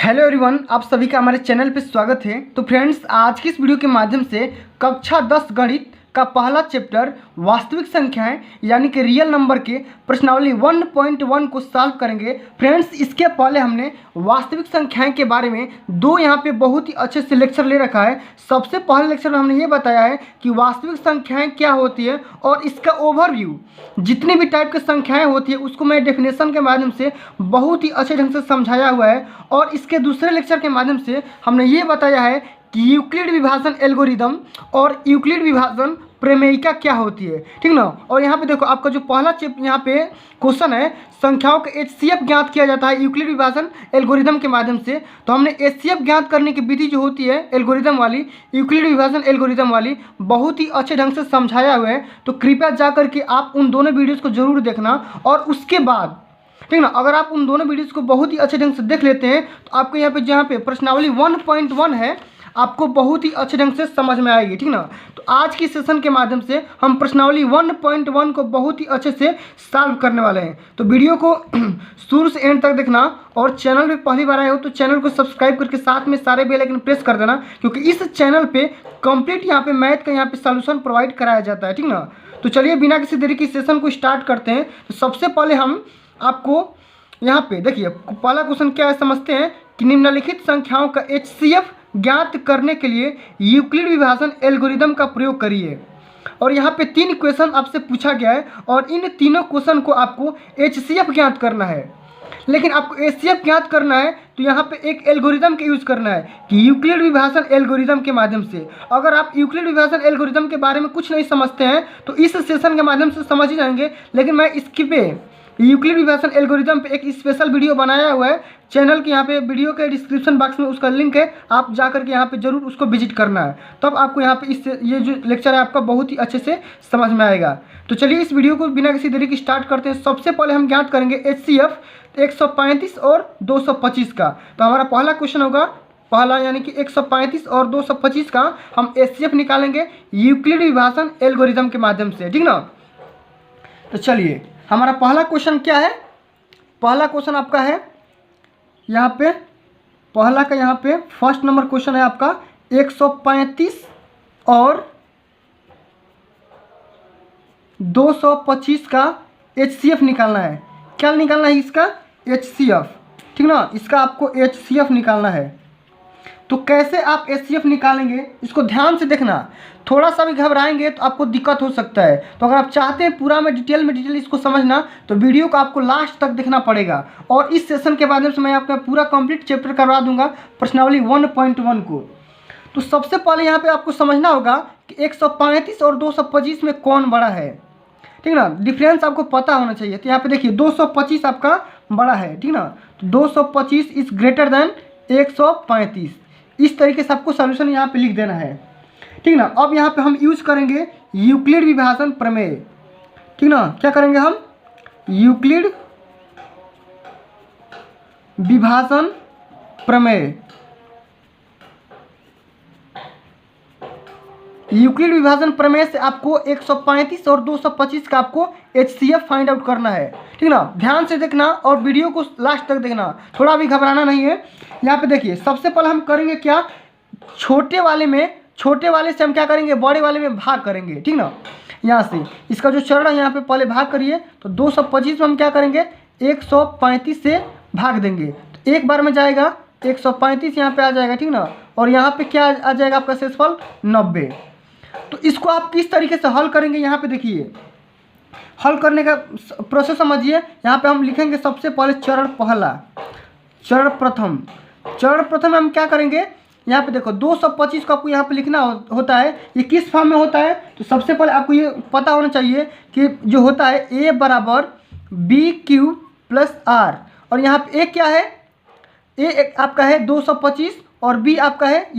Hello everyone, आप सभी का हमारे चैनल पे स्वागत है। तो फ्रेंड्स, आज की इस वीडियो के माध्यम से कक्षा 10 गणित का पहला चैप्टर वास्तविक संख्याएं यानी कि रियल नंबर के प्रश्नावली 1.1 को सॉल्व करेंगे। फ्रेंड्स, इसके पहले हमने वास्तविक संख्याएं के बारे में दो यहाँ पे बहुत ही अच्छे से लेक्चर ले रखा है। सबसे पहले लेक्चर में हमने ये बताया है कि वास्तविक संख्याएं क्या होती है और इसका ओवरव्यू, जितनी भी टाइप की संख्याएं होती है उसको मैं डेफिनेशन के माध्यम से बहुत ही अच्छे ढंग से समझाया हुआ है। और इसके दूसरे लेक्चर के माध्यम से हमने ये बताया है कि यूक्लिड विभाजन एल्गोरिदम और यूक्लिड विभाजन प्रमेयिका क्या होती है, ठीक ना। और यहाँ पे देखो, आपका जो पहला यहाँ पे क्वेश्चन है, संख्याओं का HCF ज्ञात किया जाता है यूक्लिड विभाजन एल्गोरिदम के माध्यम से। तो हमने HCF ज्ञात करने की विधि जो होती है एल्गोरिदम वाली, यूक्लिड विभाजन एल्गोरिदम वाली, बहुत ही अच्छे ढंग से समझाया हुआ है। तो कृपया जा करके आप उन दोनों वीडियोज़ को जरूर देखना। और उसके बाद, ठीक ना, अगर आप उन दोनों वीडियोज़ को बहुत ही अच्छे ढंग से देख लेते हैं तो आपको यहाँ पे जहाँ पे प्रश्नावली 1.1 है आपको बहुत ही अच्छे ढंग से समझ में आएगी, ठीक ना। तो आज की सेशन के माध्यम से हम प्रश्नावली 1.1 को बहुत ही अच्छे से सॉल्व करने वाले हैं। तो वीडियो को शुरू से एंड तक देखना। और चैनल पे पहली बार आए हो तो चैनल को सब्सक्राइब करके साथ में सारे बेल आइकन प्रेस कर देना, क्योंकि इस चैनल पे कंप्लीट यहाँ पे मैथ का यहाँ पे सॉल्यूशन प्रोवाइड कराया जाता है, ठीक ना। तो चलिए बिना किसी देरी की सेशन को स्टार्ट करते हैं। तो सबसे पहले हम आपको यहाँ पे देखिए, पहला क्वेश्चन क्या है समझते हैं कि निम्नलिखित संख्याओं का HCF ज्ञात करने के लिए यूक्लिड विभाजन एल्गोरिदम का प्रयोग करिए। और यहाँ पे 3 क्वेश्चन आपसे पूछा गया है और इन तीनों क्वेश्चन को आपको HCF ज्ञात करना है। लेकिन आपको HCF ज्ञात करना है तो यहाँ पे एक एल्गोरिदम का यूज़ करना है कि यूक्लिड विभाजन एल्गोरिदम के माध्यम से। अगर आप यूक्लिड विभाजन एल्गोरिदम के बारे में कुछ नहीं समझते हैं तो इस सेशन के माध्यम से समझ ही जाएंगे। लेकिन मैं इसकी पे यूक्लिड विभाजन एल्गोरिदम पे एक स्पेशल वीडियो बनाया हुआ है चैनल के, यहाँ पे वीडियो के डिस्क्रिप्शन बॉक्स में उसका लिंक है, आप जा करके यहाँ पे जरूर उसको विजिट करना है। तब आपको यहाँ पे इससे ये जो लेक्चर है आपका बहुत ही अच्छे से समझ में आएगा। तो चलिए इस वीडियो को बिना किसी देरी की स्टार्ट करते हैं। सबसे पहले हम ज्ञात करेंगे HCF 135 और 225 का। तो हमारा पहला क्वेश्चन होगा, पहला यानी कि 135 और 225 का हम HCF निकालेंगे यूक्लिड विभाजन एल्गोरिदम के माध्यम से, ठीक ना। तो चलिए हमारा पहला क्वेश्चन क्या है, पहला क्वेश्चन आपका है यहाँ पे, पहला का यहाँ पे फर्स्ट नंबर क्वेश्चन है आपका 135 और 225 का HCF निकालना है। क्या निकालना है इसका? HCF, ठीक ना। इसका आपको HCF निकालना है। तो कैसे आप HCF निकालेंगे इसको ध्यान से देखना। थोड़ा सा भी घबराएंगे तो आपको दिक्कत हो सकता है। तो अगर आप चाहते हैं पूरा में डिटेल इसको समझना तो वीडियो को आपको लास्ट तक देखना पड़ेगा। और इस सेशन के माध्यम से मैं आपका पूरा कंप्लीट चैप्टर करवा दूंगा प्रश्नावली 1.1 को। तो सबसे पहले यहाँ पे आपको समझना होगा कि 135 और 225 में कौन बड़ा है, ठीक ना। डिफरेंस आपको पता होना चाहिए। तो यहाँ पे देखिए 225 आपका बड़ा है, ठीक ना। तो 225 इज ग्रेटर देन 135। इस तरीके से आपको सॉल्यूशन यहाँ पे लिख देना है, ठीक ना। अब यहाँ पे हम यूज करेंगे यूक्लिड विभाजन प्रमेय, ठीक ना। क्या करेंगे हम? यूक्लिड विभाजन प्रमेय। यूक्लिड विभाजन प्रमेय से आपको 135 और 225 का आपको HCF फाइंड आउट करना है, ठीक ना। ध्यान से देखना और वीडियो को लास्ट तक देखना, थोड़ा भी घबराना नहीं है। यहाँ पे देखिए सबसे पहले हम करेंगे क्या, छोटे वाले से हम क्या करेंगे, बड़े वाले में भाग करेंगे, ठीक ना। यहाँ से इसका जो चरण है यहाँ पे पहले भाग करिए। तो 225 में हम क्या करेंगे, 135 से भाग देंगे तो एक बार में जाएगा 135 यहाँ पे आ जाएगा, ठीक ना। और यहाँ पे क्या आ जाएगा आपका शेषफल 90। तो इसको आप किस तरीके से हल करेंगे, यहाँ पे देखिए हल करने का प्रोसेस समझिए। यहाँ पे हम लिखेंगे सबसे पहले चरण पहला, चरण प्रथम हम क्या करेंगे, यहाँ पे देखो 225 को आपको यहाँ पे लिखना होता है। ये किस फॉर्म में होता है तो सबसे पहले आपको ये पता होना चाहिए कि जो होता है A बराबर BQ प्लस R। और यहाँ पे A क्या है, A आपका है 225 और B आपका है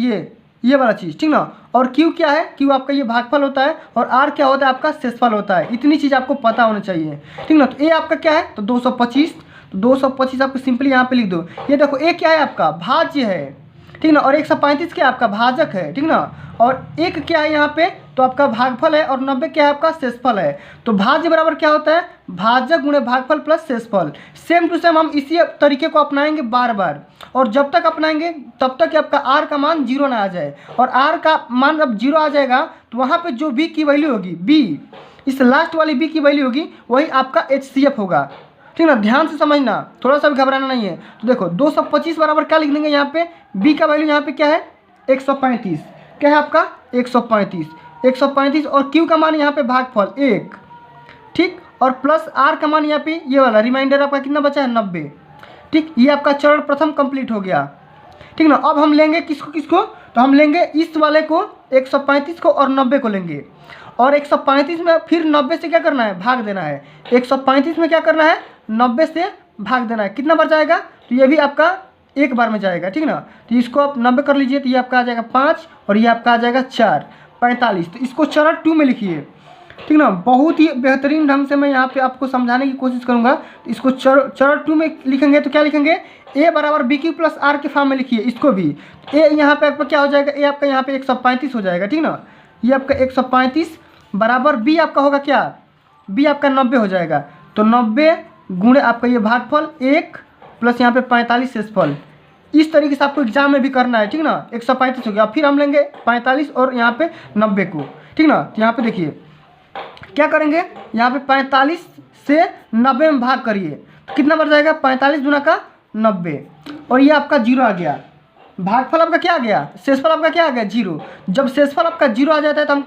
ये वाला चीज़, ठीक ना। और Q क्या है, Q आपका ये भागफल होता है और R क्या होता है आपका शेषफल होता है। इतनी चीज़ आपको पता होना चाहिए, ठीक ना। तो A आपका क्या है तो 225, तो 225 आपको सिंपली यहाँ पे लिख दो। ये देखो A क्या है आपका भाज्य है, ठीक ना। और 135 क्या आपका भाजक है, ठीक ना। और एक क्या है यहाँ पे तो आपका भागफल है और 90 क्या है आपका शेषफल है। तो भाज्य बराबर क्या होता है, भाजक गुणे भागफल प्लस शेषफल। सेम टू सेम हम इसी तरीके को अपनाएंगे बार बार, और जब तक अपनाएंगे तब तक आपका आर का मान 0 ना आ जाए। और आर का मान जब 0 आ जाएगा तो वहाँ पे जो बी की वैल्यू होगी, बी इस लास्ट वाली बी की वैल्यू होगी, वही आपका HCF होगा। ठीक ना, ध्यान से समझना, थोड़ा सा भी घबराना नहीं है। तो देखो 225 बराबर क्या लिख देंगे यहाँ पे, बी का वैल्यू यहाँ पे क्या है 135, क्या है आपका 135 और क्यू का मान यहाँ पे भागफल 1, ठीक, और प्लस आर का मान यहाँ पे ये वाला रिमाइंडर आपका कितना बचा है 90। ठीक, ये आपका चरण प्रथम कंप्लीट हो गया। ठीक ना, अब हम लेंगे किसको, तो हम लेंगे इस वाले को 135 को और 90 को लेंगे, और 135 में फिर 90 से क्या करना है, भाग देना है। 135 में क्या करना है, 90 से भाग देना है। कितना बार जाएगा, तो ये भी आपका एक बार में जाएगा। ठीक ना, तो इसको आप 90 कर लीजिए, तो ये आपका आ जाएगा 5 और ये आपका आ जाएगा 4, 45। तो इसको चरण 2 में लिखिए। ठीक ना, बहुत ही बेहतरीन ढंग से मैं यहाँ पे आपको समझाने की कोशिश करूँगा। तो इसको चरण 2 में लिखेंगे तो क्या लिखेंगे, ए बराबर बी क्यू प्लस आर के फॉर्म में लिखिए इसको भी। ए यहाँ पे आपका क्या हो जाएगा, ए आपका यहाँ पे 135 हो जाएगा। ठीक ना, ये आपका 135 बराबर बी आपका होगा क्या, बी आपका 90 हो जाएगा। तो 90 गुणे आपका ये भागफल 1 प्लस यहाँ पे 45 शेषफल। इस तरीके से आपको एग्जाम में भी करना है। ठीक ना, 135 हो गया, फिर हम लेंगे 45 और यहाँ पे 90 को। ठीक ना, तो यहाँ पे देखिए क्या करेंगे, यहाँ पे 45 से 90 में भाग करिए तो कितना बढ़ जाएगा, 45 गुना का 90, और ये आपका 0 आ गया। भागफल आपका क्या आ गया, शेषफल आपका क्या आ गया 0। जब शेषफल आपका 0 आ जाता है तो हम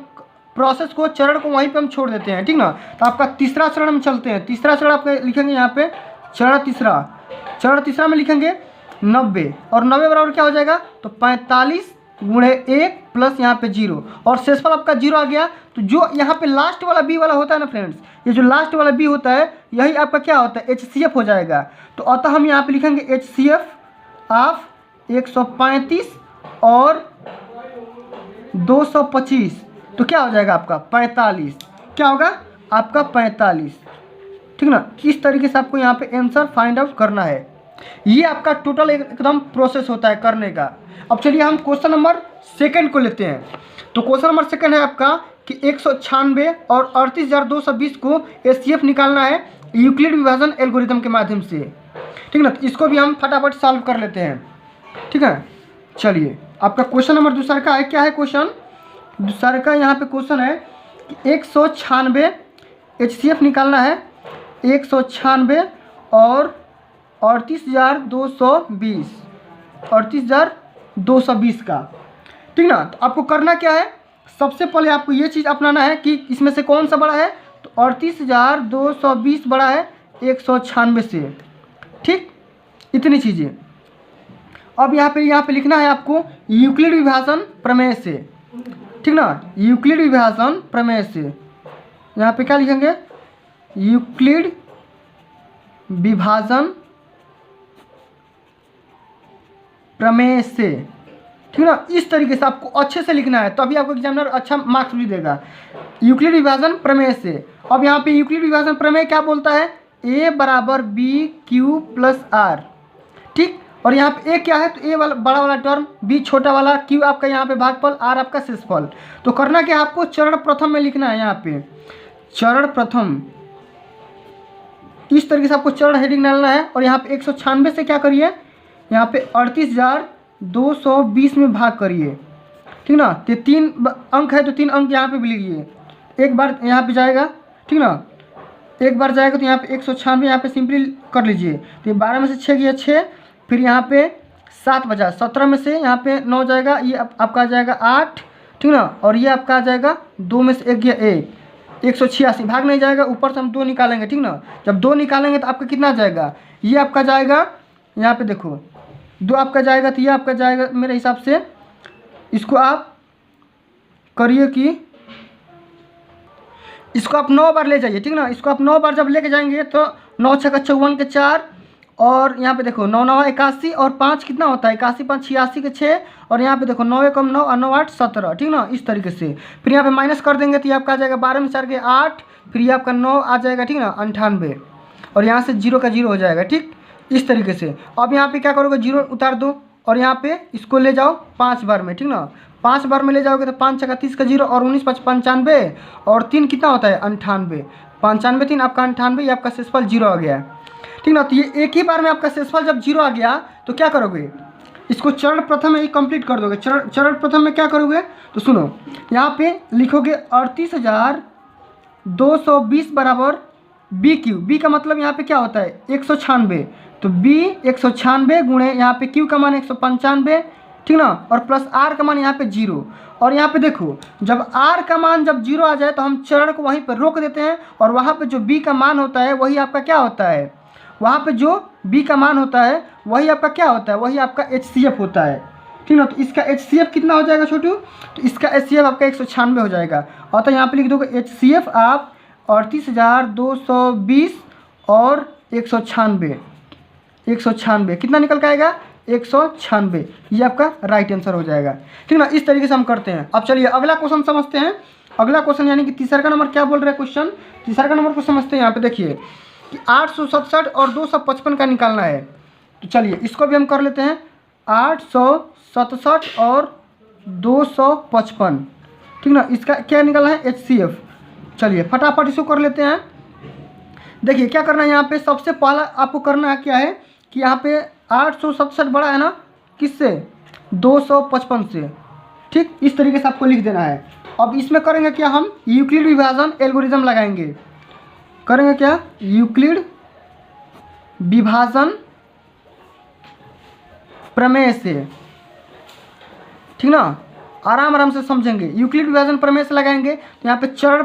प्रोसेस को, चरण को वहीं पे हम छोड़ देते हैं। ठीक ना, तो आपका तीसरा चरण में चलते हैं। तीसरा चरण आपका लिखेंगे यहाँ पे चरण तीसरा में लिखेंगे 90, और 90 बराबर क्या हो जाएगा, तो 45 गुणे 1 प्लस यहाँ पे 0, और शेषफल आपका 0 आ गया। तो जो यहाँ पे लास्ट वाला बी वाला होता है ना फ्रेंड्स, ये जो लास्ट वाला बी होता है यही आपका क्या होता है, HCF हो जाएगा। तो अतः हम यहाँ पे लिखेंगे HCF ऑफ 135 और 225, तो क्या हो जाएगा आपका 45, क्या होगा आपका 45। ठीक ना, किस तरीके से आपको यहाँ पे आंसर फाइंड आउट करना है, ये आपका टोटल एकदम प्रोसेस होता है करने का। अब चलिए हम क्वेश्चन नंबर सेकंड को लेते हैं। तो क्वेश्चन नंबर सेकंड है आपका कि 196 और 38,220 को HCF निकालना है यूक्लिड विभाजन एल्गोरिथम के माध्यम से। ठीक ना, तो इसको भी हम फटाफट सॉल्व कर लेते हैं। ठीक है, चलिए आपका क्वेश्चन नंबर दूसरा का है, क्या है क्वेश्चन दूसरा का, यहाँ पे क्वेश्चन है कि 196 HCF निकालना है 196 और 38,220 का। ठीक ना, तो आपको करना क्या है, सबसे पहले आपको ये चीज़ अपनाना है कि इसमें से कौन सा बड़ा है, तो 38,220 बड़ा है 196 से। ठीक, इतनी चीज़ें। अब यहाँ पे लिखना है आपको यूक्लिड विभाजन प्रमेय से। ठीक ना, यूक्लिड विभाजन प्रमेय से यहाँ पे क्या लिखेंगे, यूक्लिड विभाजन प्रमेय से। ठीक ना, इस तरीके से आपको अच्छे से लिखना है, तभी आपको एग्जामिनर अच्छा मार्क्स भी देगा। यूक्लिड विभाजन प्रमेय से। अब यहाँ पे यूक्लिड विभाजन प्रमेय क्या बोलता है, ए बराबर बी क्यू प्लस आर। ठीक, और यहाँ पे ए क्या है, तो ए वाला बड़ा वाला टर्म, बी छोटा वाला, क्यू आपका यहाँ पे भागफल, आर आपका शेषफल। तो करना क्या, आपको चरण प्रथम में लिखना है। यहाँ पे चरण प्रथम इस तरीके से आपको चरण हेडिंग डालना है, और यहाँ पे 196 से क्या करिए, यहाँ पे 38,220 में भाग करिए। ठीक ना, तो 3 अंक है तो 3 अंक यहाँ पे भी लिखिए, एक बार यहाँ पे जाएगा। ठीक ना, एक बार जाएगा तो यहाँ पे 196 यहाँ पे सिंपली कर लीजिए। तो 12 में से 6 गया 6, फिर यहाँ पे 7 बचा, 17 में से यहाँ पे 9 जाएगा, ये आपका आ जाएगा 8। ठीक ना, और ये आपका आ जाएगा 2 में से 1 गया 186, भाग नहीं जाएगा, ऊपर से हम 2 निकालेंगे। ठीक ना, जब 2 निकालेंगे तो आपका कितना जाएगा, ये आपका जाएगा, यहाँ पे देखो 2 आपका जाएगा, तो ये आपका जाएगा मेरे हिसाब से, इसको आप करिए कि इसको आप 9 बार ले जाइए। ठीक ना, इसको आप 9 बार जब लेके जाएंगे तो 9 6 54 के 4, और यहाँ पे देखो 9 9 81 और 5 कितना होता है, 81 5 86 के 6, और यहाँ पे देखो 9 कम 9 और 9 8 17। ठीक ना, इस तरीके से फिर यहाँ पे माइनस कर देंगे तो ये आपका आ जाएगा 12 में 4 के 8, फिर ये आपका 9 आ जाएगा। ठीक ना, 98, और यहाँ से 0 का 0 हो जाएगा। ठीक, इस तरीके से। अब यहाँ पे क्या करोगे, 0 उतार दो और यहाँ पे इसको ले जाओ 5 बार में। ठीक ना, 5 बार में ले जाओगे तो 5 छक्का 30 का 0 और 19 5 95 और 3 कितना होता है 98, 95 3 आपका 98, ये आपका शेषफल 0 आ गया। ठीक ना, तो ये एक ही बार में आपका शेषफल जब 0 आ गया तो क्या करोगे, इसको चरण प्रथम में ही कंप्लीट कर दोगे। चरण प्रथम में क्या करोगे, तो सुनो यहाँ पे लिखोगे 38,220 बराबर बी क्यू। बी का मतलब यहाँ पे क्या होता है 196, तो बी 196 गुणे यहाँ पे क्यू का मान 195, ठीक ना, और प्लस आर का मान यहाँ पे 0। और यहाँ पे देखो जब आर का मान जब 0 आ जाए तो हम चरण को वहीं पर रोक देते हैं और वहाँ पे जो बी का मान होता है वही आपका क्या होता है, वहाँ पे जो बी का मान होता है वही आपका क्या होता है, वही आपका HCF होता है। ठीक ना, तो इसका HCF कितना हो जाएगा छोटू, तो इसका HCF आपका 196 हो जाएगा। और तो यहाँ पे लिख दोगे HCF आप 38,220 और 196 कितना निकल के आएगा 196, ये आपका राइट आंसर हो जाएगा। ठीक ना, इस तरीके से हम करते हैं। अब चलिए अगला क्वेश्चन समझते हैं। अगला क्वेश्चन यानी कि तीसरा का नंबर क्या बोल रहा है क्वेश्चन, तीसरा का नंबर को समझते हैं। यहाँ पे देखिए कि 867 और 255 का निकालना है, तो चलिए इसको भी हम कर लेते हैं। 867 और 255, ठीक ना, इसका क्या निकालना है HCF। चलिए फटाफट इसको कर लेते हैं। देखिए क्या करना है, यहाँ पे सबसे पहला आपको करना है क्या है कि यहाँ पे 867 बड़ा है ना किससे 255 से, ठीक, इस तरीके से आपको लिख देना है। अब इसमें करेंगे क्या, हम यूक्लिड विभाजन एल्गोरिथम लगाएंगे। करेंगे क्या, यूक्लिड विभाजन प्रमेय से, ठीक ना, आराम से समझेंगे। यूक्लिड विभाजन प्रमेय से लगाएंगे तो यहाँ पे चरण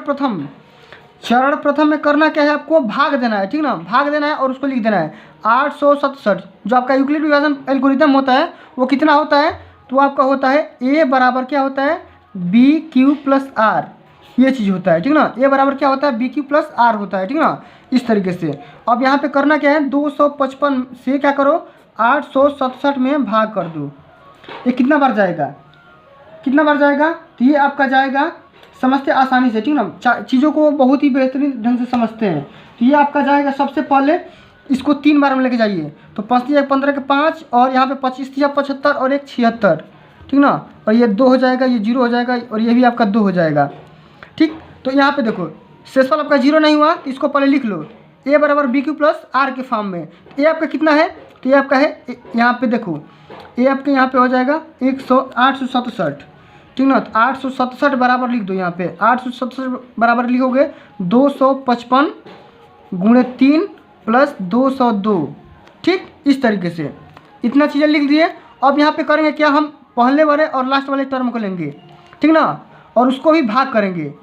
प्रथम में करना क्या है, आपको भाग देना है, ठीक ना, भाग देना है और उसको लिख देना है 867। जो आपका यूक्लिड विभाजन एल्गोरिथम होता है वो कितना होता है, तो आपका होता है A बराबर क्या होता है BQ प्लस R, ये चीज़ होता है। ठीक ना, A बराबर क्या होता है BQ प्लस R होता है। ठीक ना, इस तरीके से। अब यहाँ पे करना क्या है, 255 से क्या करो 867 में भाग कर दो। ये कितना बार जाएगा, कितना बार जाएगा, तो ये आपका जाएगा, समझते आसानी से, ठीक ना, चीज़ों को बहुत ही बेहतरीन ढंग से समझते हैं। तो ये आपका जाएगा, सबसे पहले इसको 3 बार में लेके जाइए, तो 5 × 15 के 5 और यहाँ पे 25 × 75 और 1 76, ठीक ना, और ये 2 हो जाएगा, ये 0 हो जाएगा और ये भी आपका 2 हो जाएगा। ठीक, तो यहाँ पे देखो शेषफल आपका 0 नहीं हुआ, तो इसको पहले लिख लो A बराबर BQ प्लस R के फॉर्म में। A आपका कितना है, तो ये आपका है, यहाँ पे देखो A आपके यहाँ पे हो जाएगा 867, ठीक ना, तो 867 बराबर लिख दो। यहाँ पे 867 बराबर लिखोगे 255 गुणे 3 प्लस 202, ठीक, इस तरीके से इतना चीज़ें लिख दिए। अब यहाँ पे करेंगे क्या, हम पहले वाले और लास्ट वाले टर्म को लेंगे, ठीक ना, और उसको भी भाग करेंगे।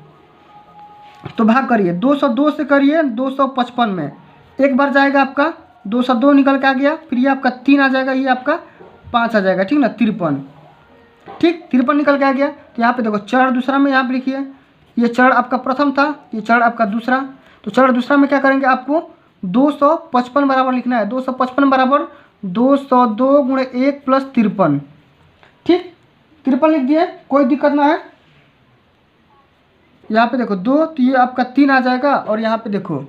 तो भाग करिए 202 से करिए 255 में, एक बार जाएगा आपका 202 निकल के आ गया, फिर ये आपका 3 आ जाएगा, ये आपका 5 आ जाएगा, ठीक ना, 53, ठीक, 53 निकल के आ गया। तो यहाँ पे देखो चरण दूसरा में यहाँ पे लिखिए, ये चरण आपका प्रथम था, ये चरण आपका दूसरा। तो चरण दूसरा में क्या करेंगे, आपको 255 बराबर लिखना है। 255 बराबर 202 गुणे 1 प्लस 53, ठीक, 53 लिख दिए, कोई दिक्कत ना है। यहाँ पे देखो 2, तो ये आपका 3 आ जाएगा, और यहाँ पे देखो,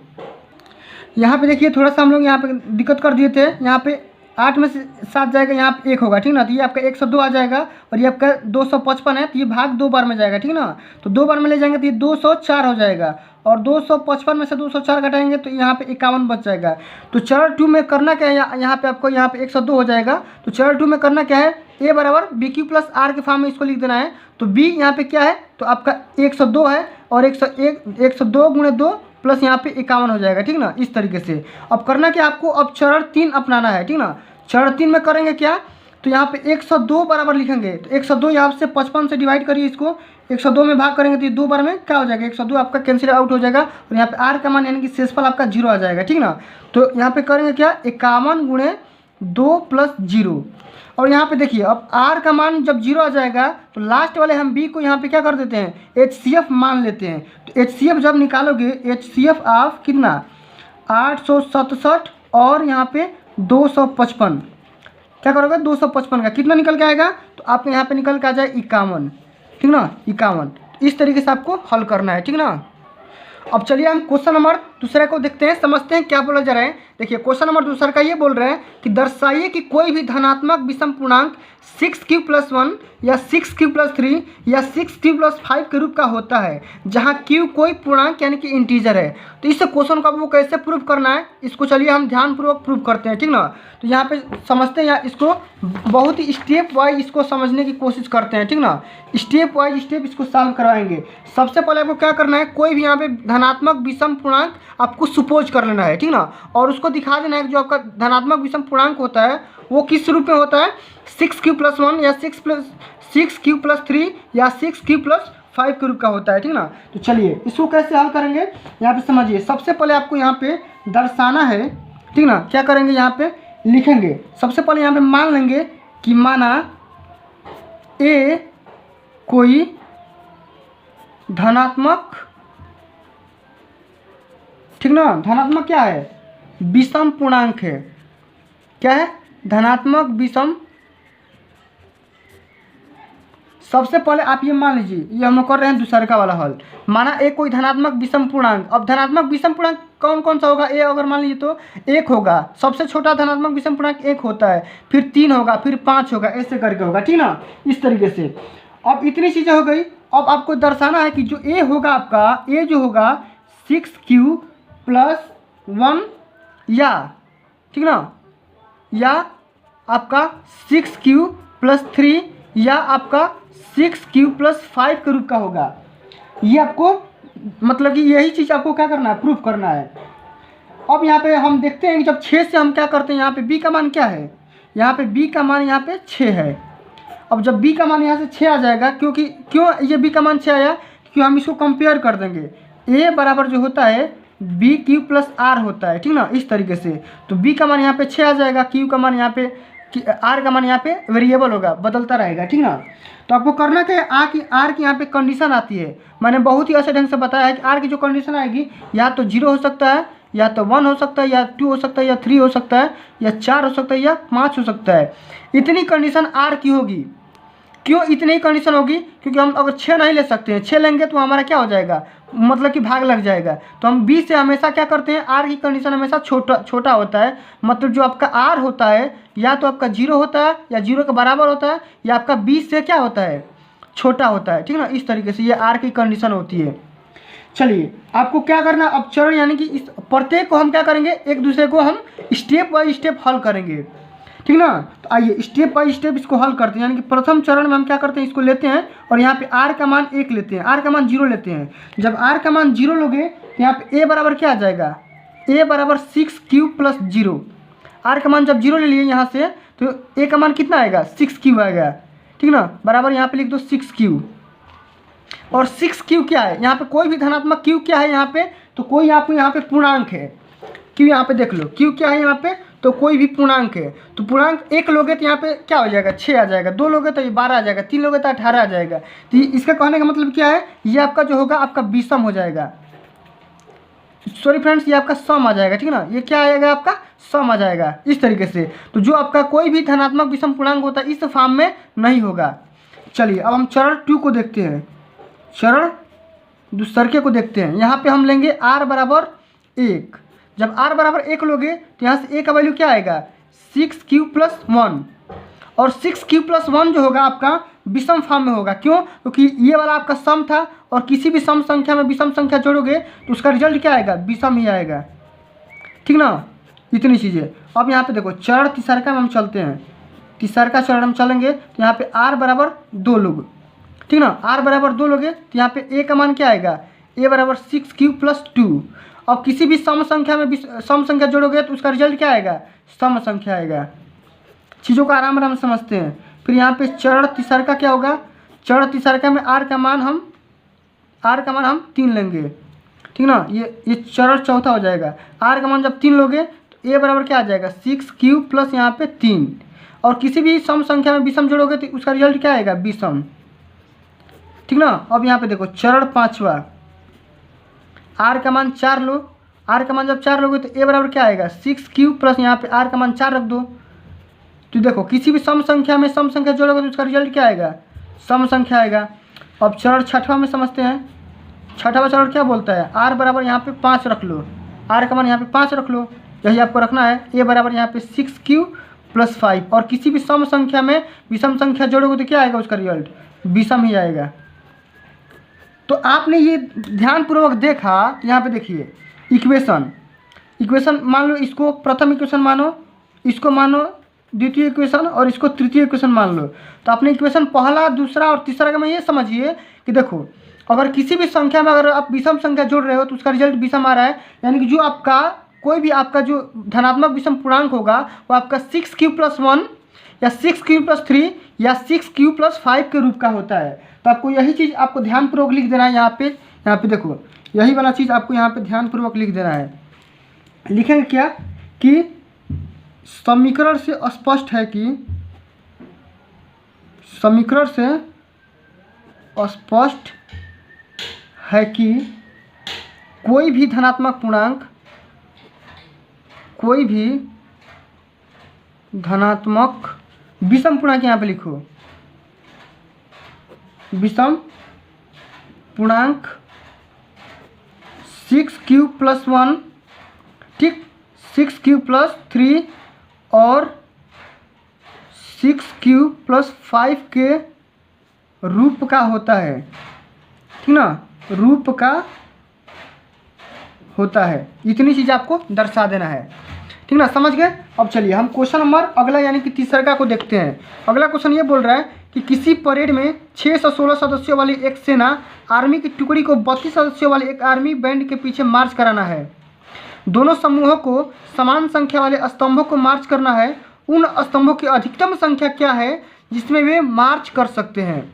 यहाँ पे देखिए थोड़ा सा हम लोग यहाँ पे दिक्कत कर दिए थे। यहाँ पे 8 में से 7 जाएगा, यहाँ पे 1 होगा, ठीक ना, तो ये आपका 102 आ जाएगा, और ये आपका 255 है, तो ये भाग 2 बार में जाएगा, ठीक ना, तो 2 बार में ले जाएंगे तो ये 204 हो जाएगा, और 255 में से 204 घटाएंगे तो यहाँ पे 51 बच जाएगा। तो चरण 2 में करना क्या है, यहाँ पे आपको यहाँ पे 102 हो जाएगा। तो चरण 2 में करना क्या है, A बराबर BQ प्लस R के फॉर्म में इसको लिख देना है। तो B यहाँ पे क्या है, तो आपका 102 है, और 102 गुणे 2 प्लस यहाँ पे 51 हो जाएगा, ठीक ना, इस तरीके से। अब करना क्या आपको, अब चरण 3 अपनाना है, ठीक ना। चरण 3 में करेंगे क्या, तो यहाँ पे 102 बराबर लिखेंगे, तो 102 यहाँ से 55 से डिवाइड करिए, इसको 102 में भाग करेंगे तो ये 2 बार में क्या हो जाएगा, 102 आपका कैंसिल आउट हो जाएगा, और यहाँ पे R का मान यानी कि शेषफल आपका 0 आ जाएगा, ठीक ना। तो यहाँ पे करेंगे क्या, 51 गुणे 2 प्लस 0, और यहाँ पे देखिए अब R का मान जब 0 आ जाएगा तो लास्ट वाले हम B को यहाँ पे क्या कर देते हैं, HCF मान लेते हैं। तो HCF जब निकालोगे, HCF आप कितना 867 और यहाँ पे 255, क्या करोगे 255 का कितना निकल के आएगा, तो आपके यहाँ पे निकल के आ जाए 51, ठीक ना, 51। इस तरीके से आपको हल करना है, ठीक ना। अब चलिए हम क्वेश्चन नंबर दूसरे को देखते हैं, समझते हैं क्या बोला जा रहा है। देखिए क्वेश्चन नंबर दूसरा का ये बोल रहे हैं कि दर्शाइए कि कोई भी धनात्मक विषम पूर्णांक 6q+1 या 6q+3 या 6q+5 के रूप का होता है जहां q कोई पूर्णांक यानी कि इंटीजर है। तो इस क्वेश्चन को आपको कैसे प्रूव करना है, इसको चलिए हम ध्यानपूर्वक प्रूव करते हैं, ठीक ना। तो यहाँ पे समझते हैं, यहाँ इसको बहुत ही स्टेप वाइज इसको समझने की कोशिश करते हैं, ठीक ना। स्टेप वाइज स्टेप इसको सॉल्व करवाएंगे। सबसे पहले आपको क्या करना है, कोई भी यहाँ पे धनात्मक विषम पूर्णांक आपको सुपोज कर लेना है, ठीक ना, और उसको दिखा देना है कि जो आपका धनात्मक विषम पूर्णांक होता है वो किस रूप में होता है, 6q+1 या 6q+3 या 6q+5 के रूप का होता है, ठीक ना। तो चलिए इसको कैसे हल करेंगे यहाँ पे समझिए। सबसे पहले आपको यहाँ पे दर्शाना है, ठीक ना। क्या करेंगे, यहाँ पे लिखेंगे। सबसे पहले यहाँ पे मान लेंगे कि माना ए कोई धनात्मक, ठीक ना, धनात्मक क्या है, विषम पूर्णांक है। क्या है, धनात्मक विषम। सबसे पहले आप ये मान लीजिए, ये हम लोग कर रहे हैं दूसरा वाला हल। माना ए कोई धनात्मक विषम पूर्णांक। अब धनात्मक विषम पूर्णांक कौन कौन सा होगा, ए अगर मान लीजिए तो 1 होगा, सबसे छोटा धनात्मक विषम पूर्णांक 1 होता है, फिर 3 होगा, फिर 5 होगा, ऐसे करके होगा, ठीक ना, इस तरीके से। अब इतनी चीज़ें हो गई। अब आपको दर्शाना है कि जो ए होगा आपका, ए जो होगा 6q+1 या, ठीक ना, या आपका 6q+3 या आपका 6q+5 के रूप का होगा। ये आपको मतलब कि यही चीज़ आपको क्या करना है, प्रूफ करना है। अब यहाँ पे हम देखते हैं कि जब 6 से हम क्या करते हैं, यहाँ पे b का मान क्या है, यहाँ पे b का मान यहाँ पे 6 है। अब जब b का मान यहाँ से 6 आ जाएगा, क्योंकि क्यों ये b का मान 6 आया, क्योंकि हम इसको कंपेयर कर देंगे। a बराबर जो होता है bq+r होता है, ठीक ना, इस तरीके से। तो b का मान यहाँ पे 6 आ जाएगा, q का मान यहाँ पे, r का मान यहाँ पे वेरिएबल होगा, बदलता रहेगा, ठीक ना। तो आपको करना क्या है, r की यहाँ पे कंडीशन आती है। मैंने बहुत ही अच्छे ढंग से बताया है कि r की जो कंडीशन आएगी, या तो 0 हो सकता है, या तो 1 हो सकता है, या 2 हो सकता है, या 3 हो सकता है, या 4 हो सकता है, या 5 हो सकता है। इतनी कंडीशन r की होगी। क्यों इतनी कंडीशन होगी, क्योंकि हम अगर 6 नहीं ले सकते हैं, 6 लेंगे तो हमारा क्या हो जाएगा, मतलब कि भाग लग जाएगा। तो हम b से हमेशा क्या करते हैं, r की कंडीशन हमेशा छोटा होता है। मतलब जो आपका r होता है, या तो आपका 0 होता है, या 0 के बराबर होता है, या आपका 20 से क्या होता है, छोटा होता है, ठीक ना। इस तरीके से ये r की कंडीशन होती है। चलिए आपको क्या करना, अब चरण यानी कि इस प्रत्येक को हम क्या करेंगे, एक दूसरे को हम स्टेप बाय स्टेप हल करेंगे, ठीक ना। तो आइए स्टेप बाय स्टेप इसको हल करते हैं। यानी कि प्रथम चरण में हम क्या करते हैं, इसको लेते हैं और यहाँ पे r का मान 1 लेते हैं, r का मान 0 लेते हैं। जब r का मान 0 लोगे तो यहाँ पे a बराबर क्या आ जाएगा, a बराबर 6q+0। r का मान जब 0 ले लिए यहाँ से, तो a का मान कितना आएगा, 6q आएगा, ठीक ना। बराबर यहाँ पे लिख दो 6q। और 6q क्या है, यहाँ पे कोई भी धनात्मक q क्या है, यहाँ पे तो कोई आपको यहाँ पे पूर्णांक है। q यहाँ पे देख लो, q क्या है यहाँ पे, तो कोई भी पूर्णांक है। तो पूर्णांक 1 लोगे तो यहाँ पे क्या हो जाएगा, 6 आ जाएगा, 2 लोगे तो ये 12 आ जाएगा, 3 लोगे तो 18 आ जाएगा। तो इसका कहने का मतलब क्या है, ये आपका जो होगा आपका विषम हो जाएगा। सॉरी फ्रेंड्स, ये आपका सम आ जाएगा, ठीक ना। ये क्या आएगा, आपका सम आ जाएगा, इस तरीके से। तो जो आपका कोई भी धनात्मक विषम पूर्णांक होता है इस फॉर्म में नहीं होगा। चलिए अब हम चरण 2 को देखते हैं, चरण दूसरे को देखते हैं। यहाँ पे हम लेंगे r बराबर 1। जब r बराबर 1 लोगे तो यहाँ से a का वैल्यू क्या आएगा, 6q+1। और 6q+1 जो होगा आपका विषम फॉर्म में होगा। क्यों, क्योंकि ये वाला आपका सम था, और किसी भी सम संख्या में विषम संख्या जोड़ोगे तो उसका रिजल्ट क्या आएगा, विषम ही आएगा, ठीक ना। इतनी चीज़ें। अब यहाँ पे देखो चरण तीसरा में हम चलते हैं। तीसरा चरण हम चलेंगे तो यहाँ पे r बराबर 2 लोग, ठीक ना। r बराबर 2 लोगे तो यहाँ पे a का मान क्या आएगा, a बराबर 6q+2। अब किसी भी सम संख्या में सम संख्या जोड़ोगे तो उसका रिजल्ट क्या आएगा, सम संख्या आएगा। चीज़ों को आराम आराम समझते हैं। फिर यहाँ पे चरण तीसरा का क्या होगा, चरण तीसरा में r का मान हम 3 लेंगे, ठीक ना। ये चरण चौथा हो जाएगा। r का मान जब 3 लोगे तो a बराबर क्या आ जाएगा, 6q प्लस यहाँ पे 3। और किसी भी सम संख्या में विषम जोड़ोगे तो उसका रिजल्ट क्या आएगा, विषम, ठीक ना। अब यहाँ पे देखो चरण पाँचवा, r का मान 4 लो। r का मान जब 4 लोगे तो a बराबर क्या आएगा, 6q प्लस यहाँ पे r का मान 4 रख दो। तो देखो किसी भी सम संख्या में सम संख्या जोड़ोगे तो उसका रिजल्ट क्या आएगा, सम संख्या आएगा। अब चरण छठवां में समझते हैं। छठवां चरण क्या बोलता है, r बराबर यहाँ पे 5 रख लो, आर का मान यहाँ पे 5 रख लो, यही आपको रखना है। ए बराबर यहाँ पे 6q + 5, और किसी भी सम संख्या में विषम संख्या जोड़ोगे तो क्या आएगा, उसका रिजल्ट विषम ही आएगा। तो आपने ये ध्यानपूर्वक देखा, यहाँ पे देखिए इक्वेशन मान लो, इसको प्रथम इक्वेशन मानो, इसको मानो द्वितीय इक्वेशन, और इसको तृतीय इक्वेशन मान लो। तो आपने इक्वेशन पहला, दूसरा और तीसरा का मैं ये समझिए कि देखो, अगर किसी भी संख्या में अगर आप विषम संख्या जोड़ रहे हो तो उसका रिजल्ट विषम आ रहा है, यानी कि जो आपका कोई भी आपका जो धनात्मक विषम पूर्णांक होगा वो आपका 6q + 1 या 6q + 3 या 6q + 5 के रूप का होता है। तो आपको यही चीज़ आपको ध्यानपूर्वक लिख देना है। यहाँ पे देखो, यही वाला चीज़ आपको यहाँ पे ध्यानपूर्वक लिख देना है। लिखेंगे क्या कि समीकरण से स्पष्ट है कि कोई भी धनात्मक विषम पूर्णांक, यहाँ पे लिखो विषम पूर्णांक 6q + 1, ठीक, 6q + 3 और 6q + 5 के रूप का होता है, ठीक ना, रूप का होता है। इतनी चीज़ आपको दर्शा देना है, ठीक ना, समझ गए। अब चलिए हम क्वेश्चन नंबर अगला यानी कि तीसरा को देखते हैं। अगला क्वेश्चन ये बोल रहा है कि किसी परेड में 616 सदस्यों वाली एक सेना आर्मी की टुकड़ी को 32 सदस्यों वाले एक आर्मी बैंड के पीछे मार्च कराना है। दोनों समूहों को समान संख्या वाले स्तंभों को मार्च करना है। उन स्तंभों की अधिकतम संख्या क्या है जिसमें वे मार्च कर सकते हैं।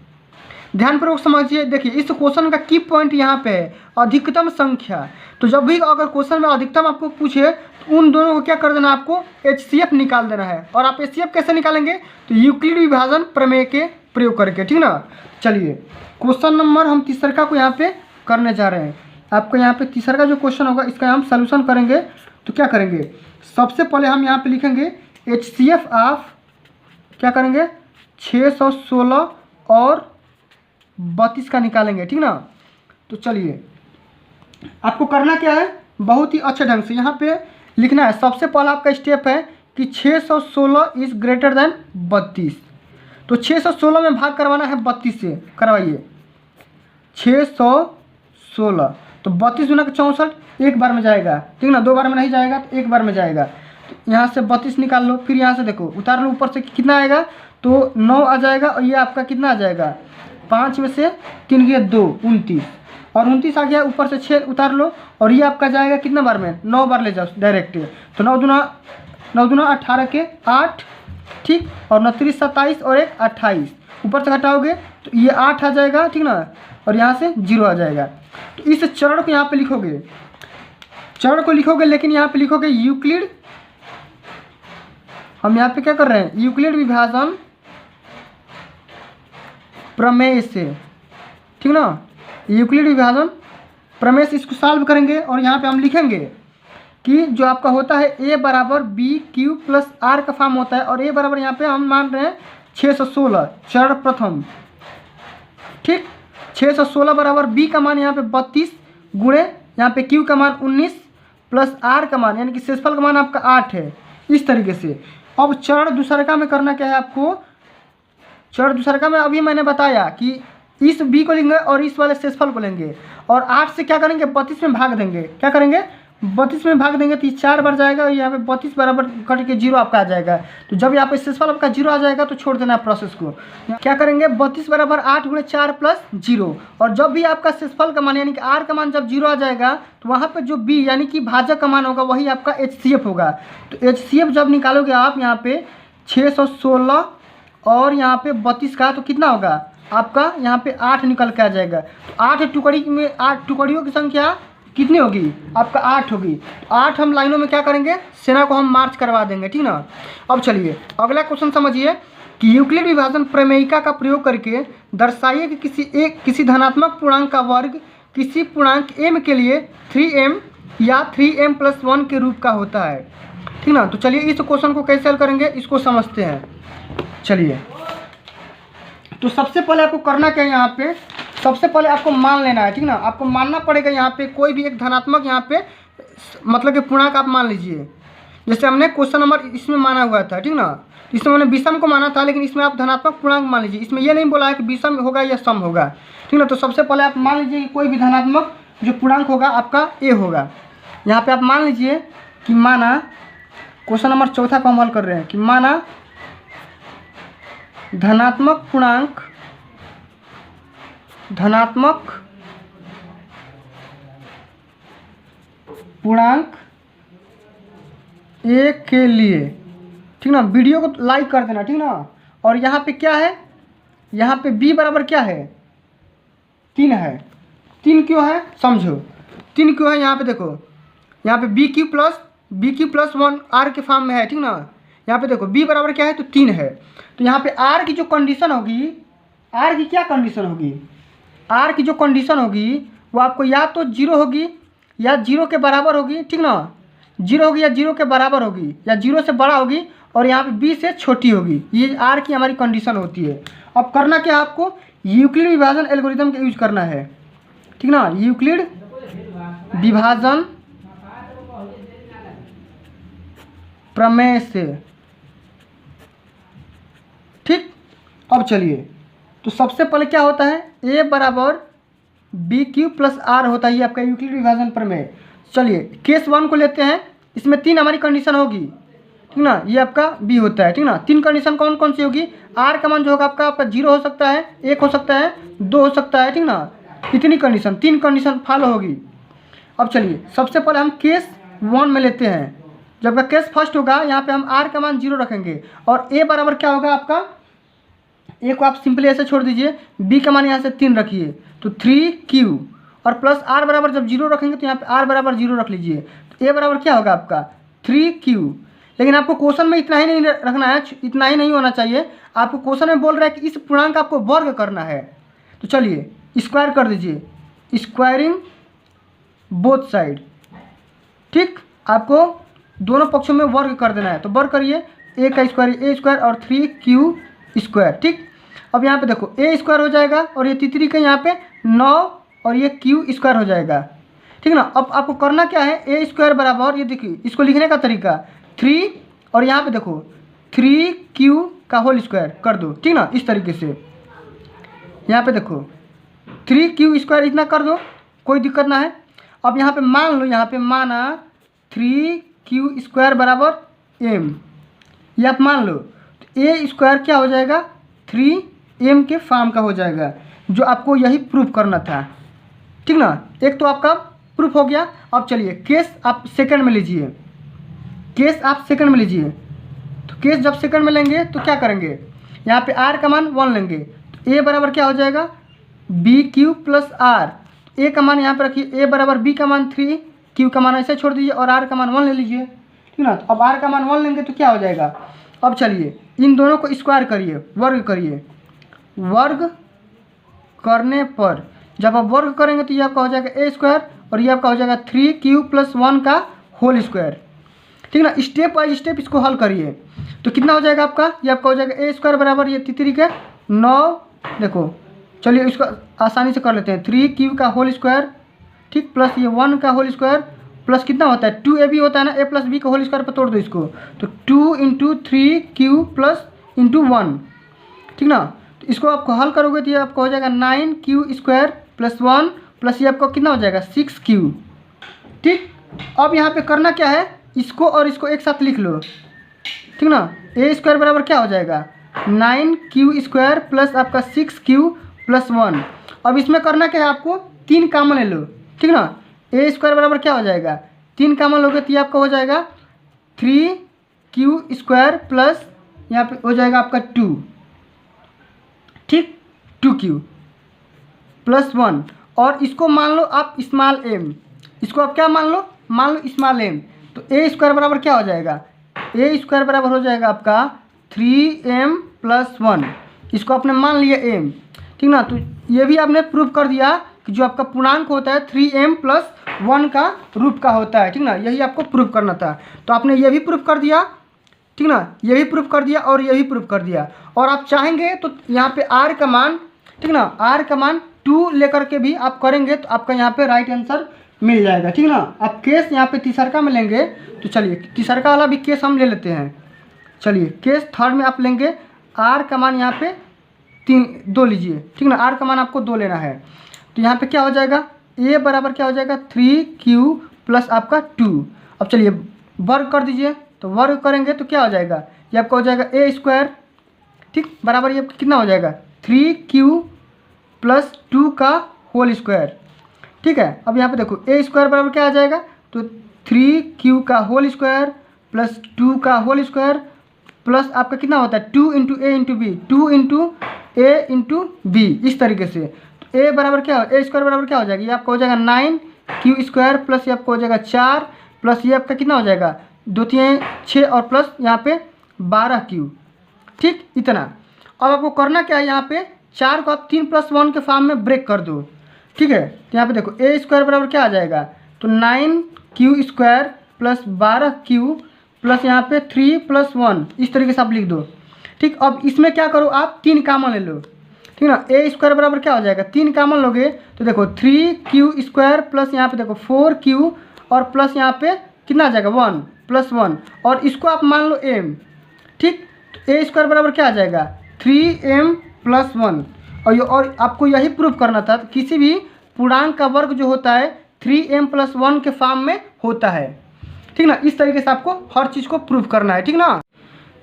ध्यानपूर्वक समझिए। देखिए इस क्वेश्चन का की पॉइंट यहाँ पे है अधिकतम संख्या। तो जब भी अगर क्वेश्चन में अधिकतम आपको पूछे तो उन दोनों को क्या कर देना, आपको HCF निकाल देना है। और आप HCF कैसे निकालेंगे, तो यूक्लिड विभाजन प्रमेय के प्रयोग करके, ठीक ना। चलिए क्वेश्चन नंबर हम तीसरा को यहाँ पे करने जा रहे हैं। आपको यहाँ पे तीसरा का जो क्वेश्चन होगा इसका हम सलूशन करेंगे। तो क्या करेंगे, सबसे पहले हम यहाँ पे लिखेंगे HCF ऑफ क्या करेंगे 616 और 32 का निकालेंगे, ठीक ना। तो चलिए आपको करना क्या है, बहुत ही अच्छे ढंग से यहाँ पे लिखना है। सबसे पहला आपका स्टेप है कि 616 इज ग्रेटर देन 32। तो 616 में भाग करवाना है 32 से, करवाइए 616। तो 32 × 64 एक बार में जाएगा, ठीक ना, 2 बार में नहीं जाएगा, तो एक बार में जाएगा। तो यहाँ से 32 निकाल लो, फिर यहाँ से देखो उतार लो, ऊपर से कितना आएगा, तो 9 आ जाएगा, और ये आपका कितना आ जाएगा 5 में से 3 गया 2, 29, और 29 आ गया, ऊपर से 6 उतार लो, और ये आपका जाएगा कितना बार में, 9 बार ले जाओ डायरेक्ट। तो 9 दूना 18 के 8, ठीक, और 29 27 और 1 28, ऊपर से घटाओगे तो ये 8 आ जाएगा, ठीक ना, और यहाँ से 0 आ जाएगा। तो इस चरण को यहाँ पे लिखोगे, लेकिन यहाँ पे लिखोगे यूक्लिड, हम यहाँ पे क्या कर रहे हैं, यूक्लिड विभाजन प्रमेय से, ठीक ना, यूक्लिड विभाजन प्रमेय से इसको सॉल्व करेंगे। और यहाँ पे हम लिखेंगे कि जो आपका होता है A बराबर BQ + R का फॉर्म होता है, और A बराबर यहाँ पे हम मान रहे हैं 616 चरण प्रथम, ठीक। 616 बराबर B का मान यहाँ पे 32 गुणे यहाँ पे Q का मान 19 प्लस R का मान यानी कि शेषफल का मान आपका 8 है, इस तरीके से। अब चरण दूसरका में करना क्या है आपको, चरण दूसरका में अभी मैंने बताया कि इस B को लेंगे और इस वाले शेषफल को लेंगे, और 8 से क्या करेंगे 32 में भाग देंगे, क्या करेंगे 32 में भाग देंगे, तो 4 बार जाएगा, और यहाँ पे 32 बराबर कट के 0 आपका आ जाएगा। तो जब यहाँ पे शेषफल आपका 0 आ जाएगा तो छोड़ देना प्रोसेस को। क्या करेंगे 32 बराबर 8 × 4 + 0, और जब भी आपका शेषफल का मान यानी कि R का मान जब 0 आ जाएगा तो वहाँ पर जो B यानी कि भाजक का मान होगा वही आपका HCF होगा। तो HCF जब निकालोगे आप यहाँ पे 616 और यहाँ पे 32 का, तो कितना होगा आपका यहाँ पे 8 निकल के आ जाएगा। तो 8 टुकड़ी में 8 टुकड़ियों की संख्या कितनी होगी आपका 8 होगी। तो 8 हम लाइनों में क्या करेंगे, सेना को हम मार्च करवा देंगे, ठीक ना। अब चलिए अगला क्वेश्चन समझिए कि यूक्लिड विभाजन प्रमेयिका का प्रयोग करके दर्शाइए कि किसी धनात्मक पूर्णांक का वर्ग किसी पूर्णांक m के लिए 3m या 3m + 1 के रूप का होता है, ठीक ना। तो चलिए इस क्वेश्चन को कैसे हल करेंगे इसको समझते हैं। चलिए तो सबसे पहले आपको करना क्या है, यहाँ पे सबसे पहले आपको मान लेना है, ठीक ना। आपको मानना पड़ेगा यहाँ पे कोई भी एक धनात्मक यहाँ पे मतलब कि पूर्णांक आप मान लीजिए। जैसे हमने क्वेश्चन नंबर इसमें माना हुआ था, ठीक ना, इसमें मैंने विषम को माना था, लेकिन इसमें आप धनात्मक पूर्णांक मान लीजिए। इसमें ये नहीं बोला है कि विषम होगा या सम होगा, ठीक ना। तो सबसे पहले आप मान लीजिए कि कोई भी धनात्मक जो पूर्णांक होगा आपका ए होगा। यहाँ पे आप मान लीजिए कि माना क्वेश्चन नंबर 4 को हम हल कर रहे हैं कि माना धनात्मक पूर्णांक ए के लिए, ठीक ना। वीडियो को लाइक कर देना, ठीक ना। और यहाँ पे क्या है, यहाँ पे b बराबर क्या है, 3 है। 3 क्यों है समझो, 3 क्यों है। यहाँ पे देखो, यहाँ पे बी क्यू प्लस 1 r के फॉर्म में है, ठीक ना। यहाँ पे देखो b बराबर क्या है, तो 3 है। तो यहाँ पे r की जो कंडीशन होगी, r की क्या कंडीशन होगी, r की जो कंडीशन होगी वो आपको या तो 0 होगी या 0 के बराबर होगी, ठीक ना। 0 होगी या 0 के बराबर होगी या 0 से बड़ा होगी, और यहाँ पे b से छोटी होगी। ये r की हमारी कंडीशन होती है। अब करना क्या है, आपको यूक्लिड विभाजन एल्गोरिथम का यूज करना है, ठीक ना। यूक्लिड विभाजन प्रमेय से, ठीक। अब चलिए, तो सबसे पहले क्या होता है, a बराबर बी क्यू प्लस आर होता है, ये आपका यूक्लिड विभाजन प्रमेय। चलिए केस 1 को लेते हैं। इसमें 3 हमारी कंडीशन होगी, ठीक ना। ये आपका b होता है, ठीक ना। 3 कंडीशन कौन कौन सी होगी, r का मान जो होगा आपका 0 हो सकता है, 1 हो सकता है, 2 हो सकता है, ठीक ना। इतनी कंडीशन, 3 कंडीशन फॉलो होगी। अब चलिए सबसे पहले हम केस 1 में लेते हैं। जब का केस फर्स्ट होगा, यहाँ पे हम r का मान 0 रखेंगे, और a बराबर क्या होगा आपका, a को आप सिंपली ऐसे छोड़ दीजिए, b का मान यहाँ से 3 रखिए, तो 3q, और प्लस r बराबर जब 0 रखेंगे तो यहाँ पे r बराबर 0 रख लीजिए, तो a बराबर क्या होगा आपका 3q। लेकिन आपको क्वेश्चन में इतना ही नहीं रखना है, इतना ही नहीं होना चाहिए। आपको क्वेश्चन में बोल रहा है कि इस पूर्णांक आपको वर्ग करना है। तो चलिए स्क्वायर कर दीजिए, स्क्वायरिंग बोथ साइड, ठीक। आपको दोनों पक्षों में वर्ग कर देना है, तो वर्ग करिए, a का स्क्वायर a स्क्वायर और 3q स्क्वायर, ठीक। अब यहाँ पे देखो a स्क्वायर हो जाएगा, और ये तितरी का यहाँ पे 9, और ये q स्क्वायर हो जाएगा, ठीक ना। अब आपको करना क्या है, a स्क्वायर बराबर, ये देखिए इसको लिखने का तरीका 3, और यहाँ पे देखो 3q का होल स्क्वायर कर दो, ठीक ना। इस तरीके से यहाँ पे देखो 3q स्क्वायर इतना कर दो, कोई दिक्कत ना है। अब यहाँ पे मान लो, यहाँ पे माना 3q स्क्वायर बराबर m, ये आप मान लो, तो a स्क्वायर क्या हो जाएगा 3m के फॉर्म का हो जाएगा, जो आपको यही प्रूफ करना था, ठीक ना। एक तो आपका प्रूफ हो गया। अब चलिए केस आप सेकंड में लीजिए, केस आप सेकंड में लीजिए। तो केस जब सेकंड में लेंगे तो क्या करेंगे, यहाँ पे r का मान 1 लेंगे, तो a बराबर क्या हो जाएगा B Q plus R. a का मान यहाँ पे रखिए, a बराबर b का मान 3, q का मान ऐसे छोड़ दीजिए, और r का मान 1 ले लीजिए, ठीक ना। तो अब r का मान 1 लेंगे तो क्या हो जाएगा। अब चलिए इन दोनों को स्क्वायर करिए, वर्ग करिए। वर्ग करने पर जब आप वर्ग करेंगे तो ये आपका हो जाएगा a स्क्वायर, और ये आपका हो जाएगा 3q प्लस 1 का होल स्क्वायर, ठीक ना। स्टेप बाय स्टेप इसको हल करिए, तो कितना हो जाएगा आपका, ये आपका हो जाएगा a स्क्वायर बराबर ये तितरी का 9, देखो चलिए इसको आसानी से कर लेते हैं, 3q का होल स्क्वायर, ठीक, प्लस ये 1 का होल स्क्वायर, प्लस कितना होता है 2ab होता है ना, a प्लस b का होल स्क्वायर पर तोड़ दो इसको, तो 2 इंटू 3q प्लस इंटू 1, ठीक ना। तो इसको आपको हल करोगे तो ये आपको हो जाएगा 9q स्क्वायर प्लस 1, प्लस ये आपको कितना हो जाएगा 6q, ठीक। अब यहाँ पे करना क्या है, इसको और इसको एक साथ लिख लो, ठीक ना। a स्क्वायर बराबर क्या हो जाएगा 9q स्क्वायर प्लस आपका 6q प्लस 1। अब इसमें करना क्या है, आपको 3 कॉमन ले लो, ठीक ना। a स्क्वायर बराबर क्या हो जाएगा 3 कॉमन लोगे तो ये आपका हो जाएगा 3q स्क्वायर प्लस यहाँ पे हो जाएगा आपका 2, ठीक, 2q प्लस 1, और इसको मान लो आप स्मॉल m, इसको आप क्या मान लो स्मॉल m। तो a स्क्वायर बराबर क्या हो जाएगा, a स्क्वायर बराबर हो जाएगा आपका 3m प्लस 1, इसको आपने मान लिया m, ठीक ना। तो ये भी आपने प्रूफ कर दिया कि जो आपका पूर्णांक होता है 3m प्लस 1 का रूप का होता है, ठीक ना। यही आपको प्रूफ करना था, तो आपने ये भी प्रूफ कर दिया, ठीक ना, ये भी प्रूफ कर दिया और ये भी प्रूफ कर दिया। और आप चाहेंगे तो यहाँ पे r का मान, ठीक ना, r का मान 2 लेकर के भी आप करेंगे तो आपका यहाँ पे राइट आंसर मिल जाएगा, ठीक ना। अब केस यहाँ पे तीसरका में लेंगे तो चलिए तीसरका वाला भी केस हम ले लेते हैं। चलिए केस थर्ड में आप लेंगे आर का मान यहाँ पे 2 लीजिए, ठीक ना। आर का मान आपको 2 लेना है। तो यहाँ पे क्या हो जाएगा, ए बराबर क्या हो जाएगा 3q प्लस आपका 2। अब चलिए वर्ग कर दीजिए, तो वर्ग करेंगे तो क्या हो जाएगा, ये आपका हो जाएगा ए स्क्वायर, ठीक, बराबर ये कितना हो जाएगा 3q प्लस 2 का होल स्क्वायर, ठीक है। अब यहाँ पे देखो ए स्क्वायर बराबर क्या आ जाएगा, तो 3q का होल स्क्वायर प्लस 2 का होल स्क्वायर प्लस आपका कितना होता है 2 इंटू ए इंटू बी, 2 इंटू ए इंटू बी, इस तरीके से। तो ए बराबर क्या ए स्क्वायर बराबर क्या हो जाएगा, ये आपका हो जाएगा 9q स्क्वायर प्लस ये आपका हो जाएगा 4 प्लस ये आपका कितना हो जाएगा 2 3 6 और प्लस यहाँ पे 12q, ठीक, इतना। अब आपको करना क्या है, यहाँ पे 4 को आप 3+1 के फॉर्म में ब्रेक कर दो, ठीक है। तो यहाँ पे देखो ए स्क्वायर बराबर क्या आ जाएगा, तो 9q square plus 12q plus यहाँ पे 3+1, इस तरीके से आप लिख दो, ठीक। अब इसमें क्या करो आप 3 कामन ले लो, ठीक ना। ए स्क्वायर बराबर क्या हो जाएगा, 3 कामन लोगे तो देखो 3q स्क्वायर प्लस यहाँ पे देखो 4q और प्लस यहाँ पे कितना आ जाएगा 1+1 और इसको आप मान लो m, ठीक। तो ए स्क्वायर बराबर क्या आ जाएगा 3m+1 और आपको यही प्रूफ करना था, किसी भी पूर्णांक का वर्ग जो होता है 3m+1 के फॉर्म में होता है, ठीक ना। इस तरीके से आपको हर चीज़ को प्रूफ करना है, ठीक ना।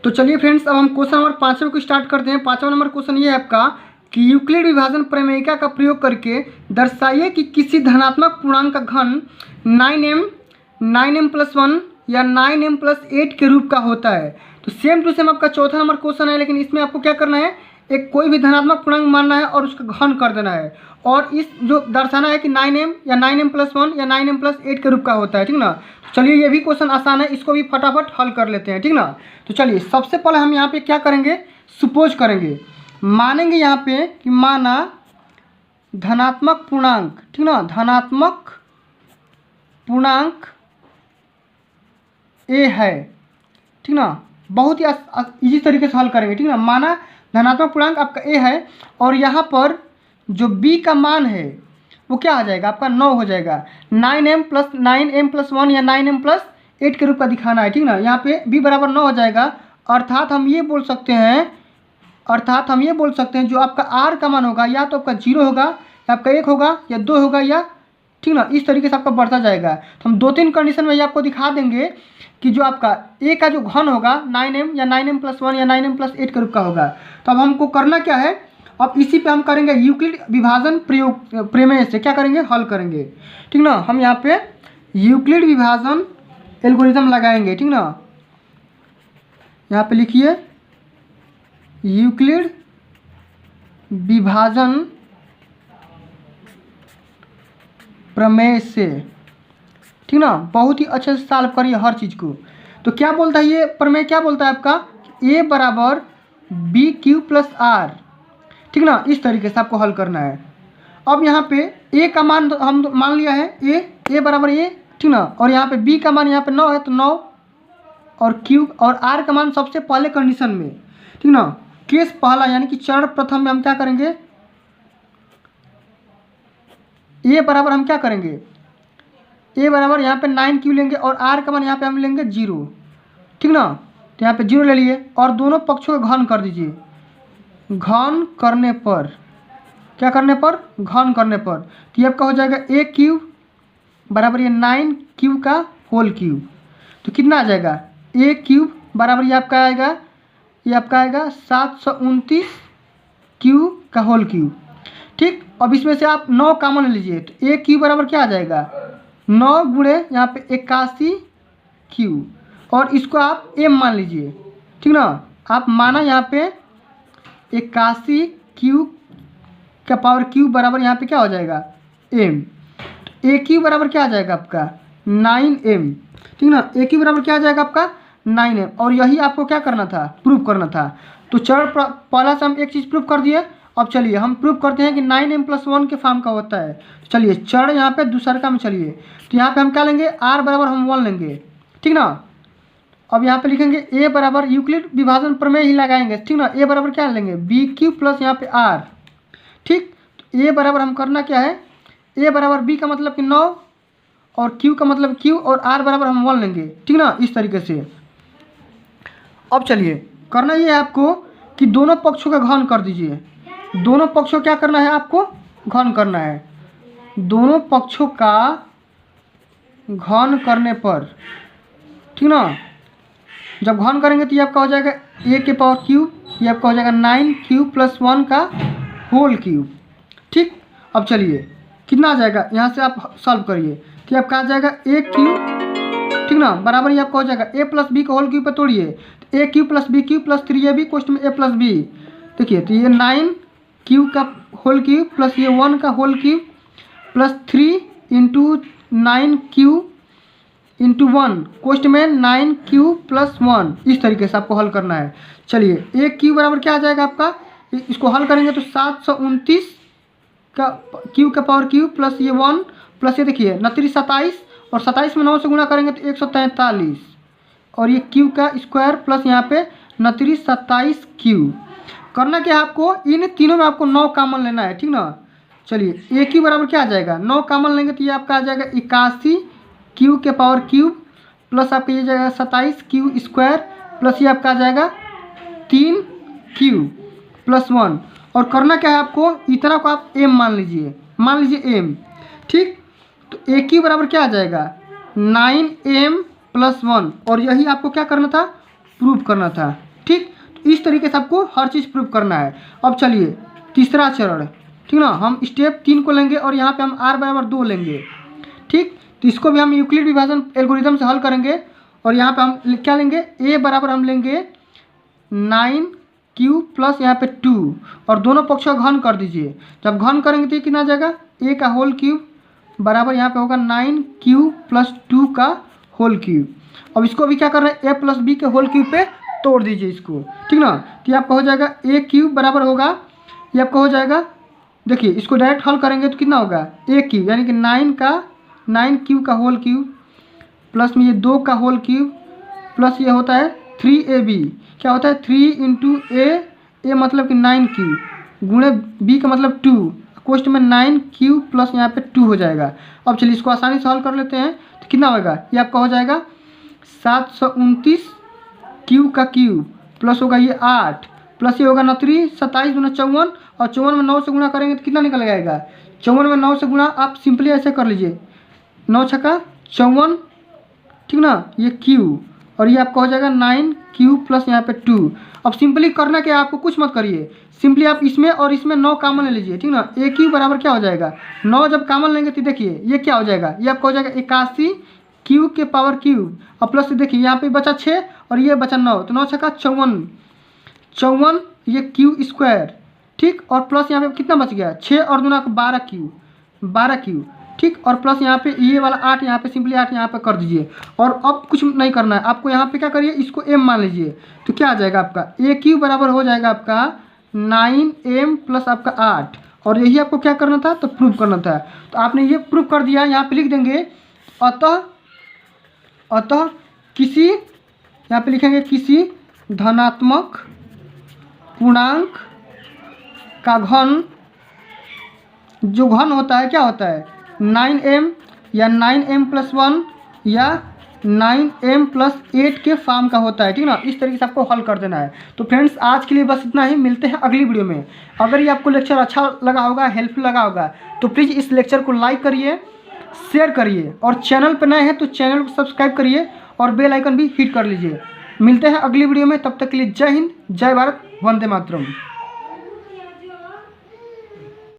तो चलिए फ्रेंड्स अब हम क्वेश्चन नंबर 5 को स्टार्ट करते हैं। 5वां नंबर क्वेश्चन ये है आपका कि यूक्लिड विभाजन प्रमेयिका का प्रयोग करके दर्शाइए कि किसी धनात्मक पूर्णांक का घन 9m+1 या 9m+8 के रूप का होता है। तो सेम टू सेम आपका चौथा नंबर क्वेश्चन है, लेकिन इसमें आपको क्या करना है, एक कोई भी धनात्मक पूर्णांक मानना है और उसका घन कर देना है और इस जो दर्शाना है कि 9m या 9m+1 या 9m+8 के रूप का होता है, ठीक ना। चलिए ये भी क्वेश्चन आसान है, इसको भी फटाफट हल कर लेते हैं, ठीक ना। तो चलिए सबसे पहले हम यहाँ पे क्या करेंगे, सपोज करेंगे, मानेंगे यहाँ पे कि माना धनात्मक पूर्णांक, ठीक ना, धनात्मक पूर्णांक ए है, ठीक ना। बहुत ही इजी तरीके से हल करेंगे, ठीक ना। माना धनात्मक पूर्णांक आपका ए है और यहाँ पर जो बी का मान है वो क्या आ जाएगा आपका 9 हो जाएगा। 9m+1 या 9m+8 के रूप का दिखाना है, ठीक ना। यहाँ पे b बराबर 9 हो जाएगा, अर्थात हम ये बोल सकते हैं जो आपका r का मान होगा या तो आपका 0 होगा या आपका 1 होगा या 2 होगा या, ठीक ना, इस तरीके से आपका बढ़ता जाएगा। तो हम 2-3 कंडीशन में ये आपको दिखा देंगे कि जो आपका ए का जो घन होगा 9m या 9m+1 या 9m+8 के रूप का होगा। तो अब हमको करना क्या है, अब इसी पे हम करेंगे यूक्लिड विभाजन प्रमेय से क्या करेंगे, हल करेंगे, ठीक ना। हम यहाँ पे यूक्लिड विभाजन एल्गोरिथम लगाएंगे, ठीक ना। यहाँ पे लिखिए यूक्लिड विभाजन प्रमेय से, ठीक ना। बहुत ही अच्छे से सॉल्व करिए हर चीज़ को। तो क्या बोलता है ये प्रमेय, क्या बोलता है आपका, a बराबर bq प्लस r, ठीक ना। इस तरीके से आपको हल करना है। अब यहाँ पे a का मान हम मान लिया है a बराबर a, ठीक ना, और यहाँ पे b का मान यहाँ पे 9 है तो 9 और q और r का मान सबसे पहले कंडीशन में, ठीक ना, केस पहला यानी कि चरण प्रथम में हम क्या करेंगे, a बराबर हम क्या करेंगे, a बराबर यहाँ पे 9q लेंगे और r का मान यहाँ पे हम लेंगे 0, ठीक ना। तो यहाँ पे 0 ले लिए और दोनों पक्षों का घन कर दीजिए। घन करने पर क्या करने पर, घन करने पर तो ये आपका हो जाएगा a³ बराबर ये 9q का होल क्यूब। तो कितना आ जाएगा a³ बराबर ये आपका आएगा 729q का होल क्यूब, ठीक। अब इसमें से आप 9 कॉमन ले लीजिए तो a³ बराबर क्या आ जाएगा 9 गुणे यहाँ पे 81q और इसको आप m मान लीजिए, ठीक ना। आप माना यहाँ पे 81q का पावर q बराबर यहाँ पे क्या हो जाएगा m। तो a³ बराबर क्या आ जाएगा आपका 9m, ठीक ना। a³ बराबर क्या आ जाएगा आपका 9m और यही आपको क्या करना था, प्रूफ करना था। तो चरण पहला से हम एक चीज़ प्रूफ कर दिए। अब चलिए हम प्रूफ करते हैं कि 9m+1 के फॉर्म का होता है। चलिए चरण यहाँ पे दूसरका में चलिए, तो यहाँ पे हम क्या लेंगे, r बराबर हम 1 लेंगे, ठीक ना। अब यहाँ पे लिखेंगे a बराबर यूक्लिड विभाजन प्रमेय ही लगाएंगे, ठीक ना। a बराबर क्या लेंगे bq प्लस यहाँ पे r, ठीक। तो a बराबर हम करना क्या है, a बराबर b का मतलब कि 9 और Q का मतलब Q और R बराबर हम 1 लेंगे, ठीक ना, इस तरीके से। अब चलिए करना ये है आपको कि दोनों पक्षों का घन कर दीजिए। दोनों पक्षों क्या करना है, आपको घन करना है। दोनों पक्षों का घन करने पर, ठीक ना, जब घन करेंगे तो ये आपका हो जाएगा a के पावर क्यूब, ये आपका हो जाएगा 9Q + 1 का होल क्यूब, ठीक। अब चलिए कितना आ जाएगा, यहाँ से आप सॉल्व करिए तो आपका आ जाएगा a क्यूब, ठीक ना, बराबर ये आपका हो जाएगा a + b का होल क्यूब पे तोड़िए तो a cube + b cube + 3ab कोष्ट में a + b। देखिए तो ये 9Q का होल क्यूब प्लस ये 1 का होल क्यूब प्लस 3 × 9Q × 1 कोष्ट में 9Q + 1, इस तरीके से आपको हल करना है। चलिए a क्यूब बराबर क्या आ जाएगा आपका, इसको हल करेंगे तो 729 का Q का पावर क्यूब प्लस ये 1 प्लस ये देखिए 29 27 और 27 में 9 से गुणा करेंगे तो 143 और ये Q का स्क्वायर प्लस यहाँ पे 29 27 Q। करना क्या है आपको, इन तीनों में आपको 9 कॉमन लेना है, ठीक ना। चलिए a क्यूब बराबर क्या आ जाएगा, 9 कॉमन लेंगे तो ये आपका आ जाएगा 81 Q के पावर क्यूब प्लस आपका ये जाएगा 27Q स्क्वायर प्लस ये आपका आ जाएगा 3Q + 1। और करना क्या है आपको, इतना को आप m मान लीजिए m, ठीक। तो a क्यूब बराबर क्या आ जाएगा 9m + 1 और यही आपको क्या करना था, प्रूव करना था, ठीक। तो इस तरीके से आपको हर चीज़ प्रूव करना है। अब चलिए तीसरा चरण, ठीक ना, हम स्टेप 3 को लेंगे और यहाँ पे हम r बराबर 2 लेंगे, ठीक। तो इसको भी हम यूक्लिड विभाजन एल्गोरिथम से हल करेंगे और यहाँ पे हम क्या लेंगे, a बराबर हम लेंगे 9Q प्लस यहाँ पे 2 और दोनों पक्षों का घन कर दीजिए। जब घन करेंगे तो ये कितना आ जाएगा, a का होल क्यूब बराबर यहाँ पे होगा 9Q + 2 का होल क्यूब। अब इसको भी क्या कर रहे हैं, a + b के होल क्यूब पे तोड़ दीजिए इसको, ठीक ना। तो ये आपका हो जाएगा a क्यूब बराबर होगा, ये आपका हो जाएगा, देखिए इसको डायरेक्ट हल करेंगे तो कितना होगा a क्यूब यानी कि 9Q का होल क्यूब प्लस में ये 2 का होल क्यूब प्लस ये होता है 3ab, क्या होता है 3 × a मतलब कि 9Q गुणे b का मतलब 2 कोष्ट में 9Q प्लस यहाँ पे 2 हो जाएगा। अब चलिए इसको आसानी से हल कर लेते हैं तो कितना होगा, ये आपका हो जाएगा 729 Q का क्यूब प्लस होगा ये 8 प्लस ये होगा 29 27 × 54 और 54 में 9 से गुणा करेंगे तो कितना निकल आएगा, 54 में 9 से गुणा आप सिंपली ऐसे कर लीजिए 9 × 54, ठीक ना, ये Q और ये आपका हो जाएगा 9Q प्लस यहाँ पे 2। अब सिंपली करना क्या है, आपको कुछ मत करिए, सिंपली आप इसमें और इसमें 9 कॉमन ले लीजिए, ठीक ना। a क्यूब बराबर क्या हो जाएगा, 9 जब कॉमन लेंगे तो देखिए ये क्या हो जाएगा, ये आपका हो जाएगा 81 Q के पावर क्यूब और प्लस से देखिए यहाँ पे बचा 6 और ये बचा 9 तो 9 × 54 ये Q स्क्वायर, ठीक, और प्लस यहाँ पे कितना बच गया 6 और 2 12Q, ठीक, और प्लस यहाँ पे ये वाला 8 यहाँ पे सिंपली 8 यहाँ पे कर दीजिए। और अब कुछ नहीं करना है आपको, यहाँ पे क्या करिए, इसको m मान लीजिए तो क्या आ जाएगा आपका a क्यूब बराबर हो जाएगा आपका 9m प्लस आपका 8 और यही आपको क्या करना था, तो प्रूव करना था। तो आपने ये प्रूव कर दिया, यहाँ पे लिख देंगे अतः किसी, यहाँ पे लिखेंगे किसी धनात्मक पूर्णांक का घन, जो घन होता है क्या होता है 9m या 9m + 1 या 9m + 8 के फॉर्म का होता है, ठीक ना। इस तरीके से आपको हल कर देना है। तो फ्रेंड्स आज के लिए बस इतना ही, मिलते हैं अगली वीडियो में। अगर ये आपको लेक्चर अच्छा लगा होगा, हेल्पफुल लगा होगा तो प्लीज़ इस लेक्चर को लाइक करिए, शेयर करिए और चैनल पर नए हैं तो चैनल को सब्सक्राइब करिए और बेल आइकन भी हिट कर लीजिए। मिलते हैं अगली वीडियो में, तब तक के लिए जय हिंद, जय भारत, वंदे मातरम।